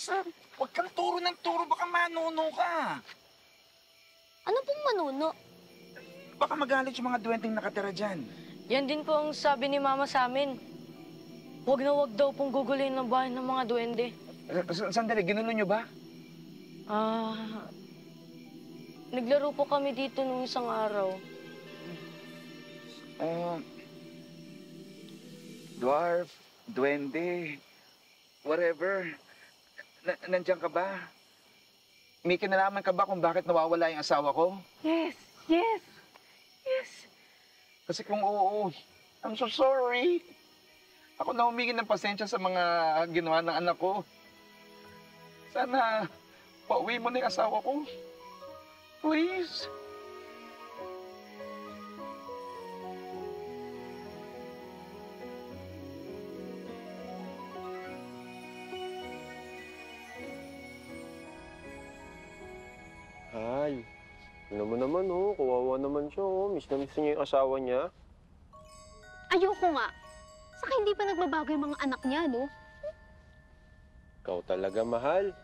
Huwag kang turo ng turo, baka manuno ka. Ano pong manuno? Baka magalit yung mga duwending nakatira dyan. Yan din po ang sabi ni Mama sa amin. Huwag na huwag daw pong gugulin ng bahay ng mga duwende. Sandali, ginulo nyo ba? Naglaro po kami dito nung isang araw. Dwarf, duwende, whatever. Nandiyan ka ba? May kinalaman ka ba kung bakit nawawala yung asawa ko? Yes. Kasi kung oo, I'm so sorry. Ako na humingi ng pasensya sa mga ginawa ng anak ko. Sana pauwi mo na yung asawa ko. Please. Hal, tignan mo naman kawawa naman siya Miss na miss niya yung asawa niya. Ayoko nga. Saka hindi pa nagbabago yung mga anak niya, no? Ikaw talaga, mahal.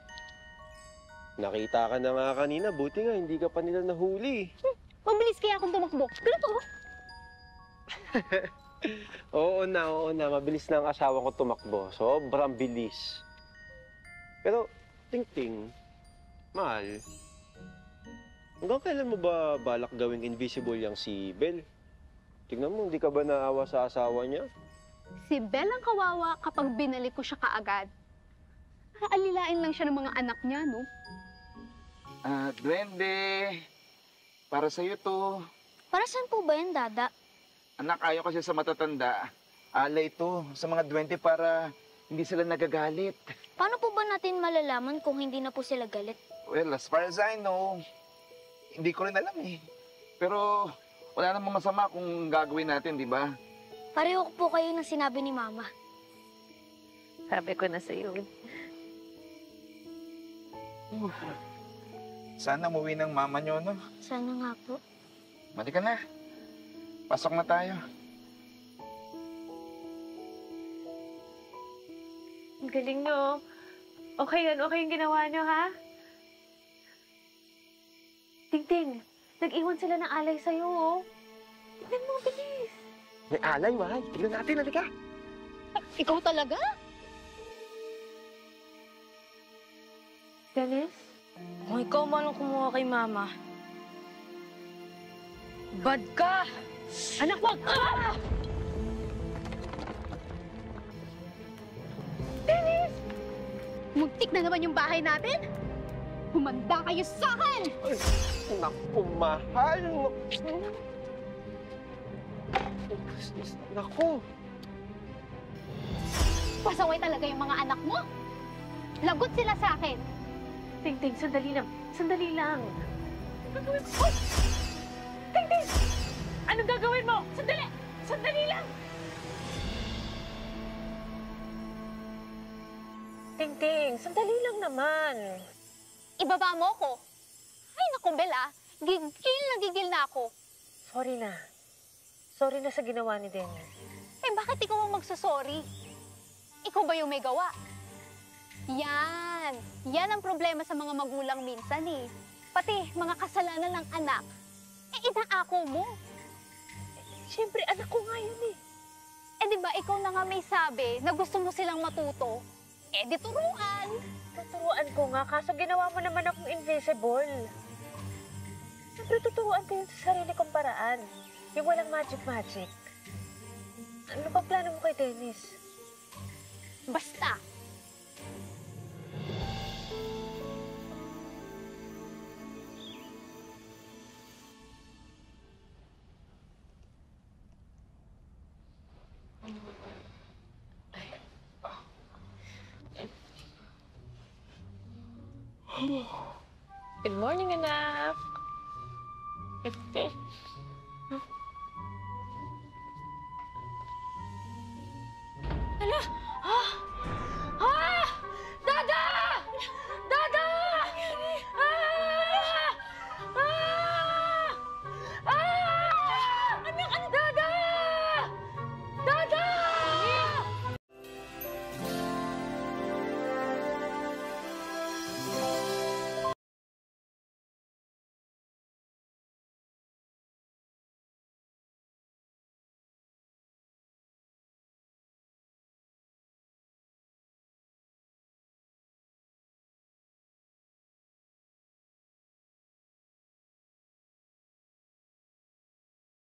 Nakita ka na nga kanina, buti nga hindi ka pa nila nahuli. Mabilis kaya akong tumakbo. Ganito, oh. Oo na, mabilis na ang asawa ko tumakbo. Sobrang bilis. Pero, Ting-Ting, mahal, hanggang kailan mo ba balak gawing invisible yang si Bel? Tingnan mo, hindi ka ba naawa sa asawa niya? Si Belle ang kawawa kapag binalik ko siya kaagad. Aalilain lang siya ng mga anak niya, no? Duwende, para sa'yo to. Para saan po ba yan, Dada? Anak, ayaw kasi sa matatanda. Alay ito sa mga duwende para hindi sila nagagalit. Paano po ba natin malalaman kung hindi na po sila galit? Well, as far as I know, hindi ko rin alam eh. Pero wala namang masama kung gagawin natin, di ba? Pareho po kayo ng sinabi ni Mama. Sabi ko na sa'yo. Sana umuwi ng mama nyo, no? Sana nga po. Mali ka na. Pasok na tayo. Ang galing nyo. Okay yung ginawa nyo, ha? Ting-Ting, nag-iwan sila ng alay sa'yo, oh. Tignan mo, bilis. May alay, mahal. Tignan natin, halika. Ikaw talaga? Dennis? Kung ikaw man ang kumuha kay Mama, bad ka! Anak, wag ka! Dennis! Muntik na naman yung bahay natin! Humanda kayo sa akin! Naku, mahal. Naku. Pasaway talaga yung mga anak mo! Lagot sila sa akin! Ting-Ting, sandali lang. Sandali lang. Gagawin mo? Uy! Ting-Ting! Anong gagawin mo? Sandali! Sandali lang! Ting-Ting, sandali lang naman. Ibaba mo ko! Ay, naku, Bella. Gigil na ako. Sorry na. Sorry na sa ginawa ni Dennis. Eh, bakit ikaw ang magsasorry? Ikaw ba yung may gawa? Yan! Yan ang problema sa mga magulang minsan eh. Pati mga kasalanan ng anak. Eh, inaako mo. Siyempre, anak ko nga yun eh. Eh, di ba ikaw na nga may sabi na gusto mo silang matuto? Eh, di turuan. Tuturuan ko nga, kaso ginawa mo naman akong invisible. Siyempre, tuturuan ko yun sa sarili kong paraan. Yung walang magic-magic. Ano pa plano mo kay Dennis? Basta. Good morning, anak. Hala!